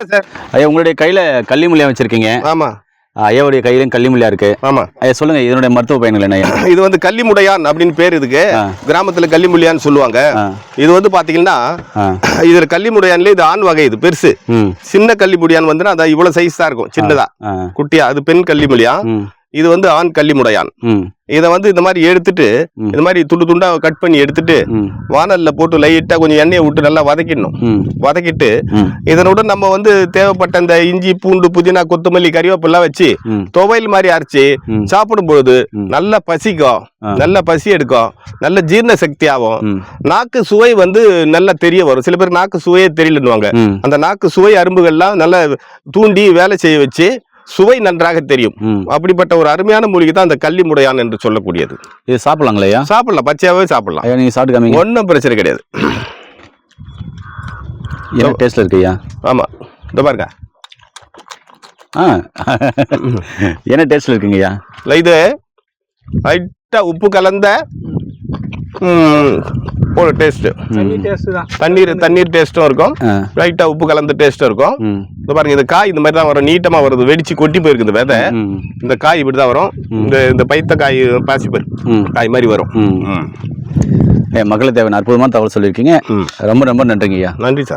Sir. ஐயா உங்களுடைய கையில கள்ளிமுள்ளியா வச்சிருக்கீங்க. ஆமா. ஐயாவுடைய கையிலும் கள்ளிமுள்ளியா இருக்கு. ஆமா. ஐயா சொல்லுங்க இதனுடைய மருத்துவ பயன்கள் என்ன? இது வந்து கள்ளிமுடையான் அப்படின்னு பேர் இதுக்கு. கிராமத்துல கள்ளிமுள்ளியான்னு சொல்லுவாங்க. இது வந்து பாத்தீங்கன்னா இதுல கள்ளிமுடையான்ல இது ஆண் வகை. இது பெருசு. சின்ன கள்ளிமுடியான் வந்து அதான் இவ்வளவு சைஸ் தான் இருக்கும், சின்னதா குட்டியா. அது பெண் கள்ளிமுள்ளியான், இது வந்து ஆண் கள்ளிமுடையான். இதை வந்து இந்த மாதிரி எடுத்துட்டு இந்த மாதிரி துண்டு துண்டா கட் பண்ணி எடுத்துட்டு வானல்ல போட்டு லைட்டா கொஞ்சம் எண்ணெயை விட்டு நல்லா வதக்கிடணும். வதக்கிட்டு இதனுடன் நம்ம வந்து தேவைப்பட்ட இந்த இஞ்சி பூண்டு புதினா கொத்தமல்லி கறிவேப்பிலாம் வச்சு துவையல் மாதிரி அரைச்சு சாப்பிடும் பொழுது நல்ல பசிக்கும், நல்ல பசி எடுக்கும், நல்ல ஜீரண சக்தி ஆகும். நாக்கு சுவை வந்து நல்லா தெரிய வரும். சில பேர் நாக்கு சுவையே தெரியலன்னுவாங்க. அந்த நாக்கு சுவை அரும்புகள்லாம் நல்லா தூண்டி வேலை செய்ய வச்சு சுவை நன்றாக தெரியும். அப்படிப்பட்ட ஒரு அருமையான மூலிகை தான் அந்த கள்ளிமுடையான் என்று சொல்லக்கூடியது. இது சாப்பிடலாங்களா? சாப்பிடலாம், பச்சையாவே சாப்பிடலாம். நீங்க சாப்பிட்டு காமிங்க. ஒன்றும் பிரச்சனை கிடையாது. என்ன டேஸ்ட்ல இருக்கு ஐயா? ஆமா, இந்த பாருங்க. என்ன டேஸ்ட்ல இருக்குங்க ஐயா? இது லைட்டா உப்பு கலந்த ஒரு டேஸ்ட். தண்ணீர் டேஸ்டும் இருக்கும், லைட்டா உப்பு கலந்த டேஸ்டும் இருக்கும். இந்த பாருங்க, இந்த காய் இந்த மாதிரி தான் வரும், நீட்டமா வருது, வெடிச்சு கொட்டி போயிருக்கு இந்த விதை. இந்த காய் இப்படிதான் வரும். இந்த பைத்த காய் பாசிப்பயிர் காய் மாதிரி வரும். மக்களுக்கு தேவையான அற்புதமான தகவல் சொல்லியிருக்கீங்க. ரொம்ப ரொம்ப நன்றிங்க ஐயா. நன்றி சார்.